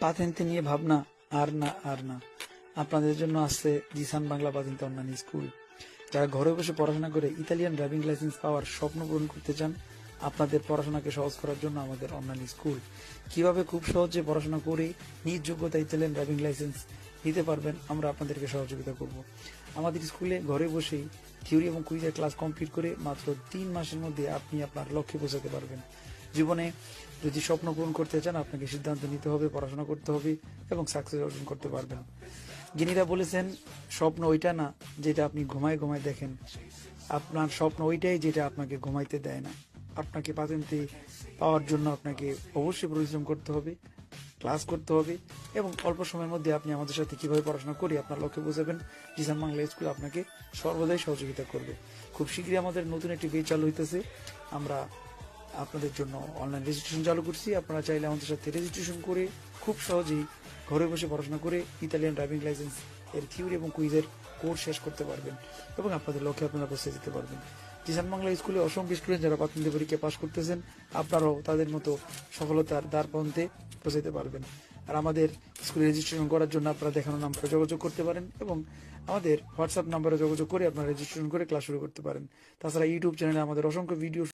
পাতেন্তে নিয়ে ভাবনা আর না আর না, আপনাদের জন্য আসছে জিসান বাংলা পাতেন্তে অনলাইন স্কুল। যারা ঘরে বসে পড়াশোনা করে ইতালিয়ান ড্রাইভিং লাইসেন্স পাওয়ার স্বপ্ন পূরণ করতে চান, আপনাদের পড়াশোনাকে সহজ করার জন্য আমাদের অনলাইন স্কুল। কিভাবে খুব সহজে পড়াশোনা করে নিজ যোগ্যতা ইতালিয়ান ড্রাইভিং লাইসেন্স নিতে পারবেন, আমরা আপনাদেরকে সহযোগিতা করব। আমাদের স্কুলে ঘরে বসেই থিওরি এবং কুইজের ক্লাস কমপ্লিট করে মাত্র 3 মাসের মধ্যে আপনি আপনার লক্ষ্যে পৌঁছাতে পারবেন। জীবনে যদি স্বপ্ন পূরণ করতে চান, আপনাকে সিদ্ধান্ত নিতে হবে, পড়াশোনা করতে হবে এবং সাকসেস অর্জন করতে পারবেন। জ্ঞানীরা বলেছেন, স্বপ্ন ওইটা না যেটা আপনি ঘুমায় ঘুমায় দেখেন, আপনার স্বপ্ন ওইটাই যেটা আপনাকে ঘুমাইতে দেয় না। আপনাকে পাতেন্তে পাওয়ার জন্য আপনাকে অবশ্যই পরিশ্রম করতে হবে, ক্লাস করতে হবে এবং অল্প সময়ের মধ্যে আপনি আমাদের সাথে কিভাবে পড়াশোনা করে আপনার লক্ষ্যে পৌঁছাবেন, জিসান বাংলা স্কুল আপনাকে সর্বদাই সহযোগিতা করবে। খুব শীঘ্রই আমাদের নতুন একটি পেজ চালু হইতেছে। আমরা আপনাদের জন্য অনলাইন রেজিস্ট্রেশন চালু করছি। আপনারা চাইলে আমাদের সাথে রেজিস্ট্রেশন করে খুব সহজেই ঘরে বসে পড়াশোনা করে ইতালিয়ান ড্রাইভিং লাইসেন্স এর থিওরি এবং কুইজের কোর্স শেষ করতে পারবেন এবং আপনাদের লক্ষ্যে আপনারা পৌঁছে যেতে পারবেন। জিসান বাংলা স্কুলে অসংখ্য স্টুডেন্ট যারা পাতেন্তে পরীক্ষা পাশ করতেছেন, আপনারাও তাদের মতো সফলতার দ্বার প্রান্তে পৌঁছাতে পারবেন। আর আমাদের স্কুলে রেজিস্ট্রেশন করার জন্য আপনারা দেখানো নাম্বারে যোগাযোগ করতে পারেন এবং আমাদের হোয়াটসঅ্যাপ নাম্বারে যোগাযোগ করে আপনারা রেজিস্ট্রেশন করে ক্লাস শুরু করতে পারেন। তাছাড়া ইউটিউব চ্যানেলে আমাদের অসংখ্য ভিডিও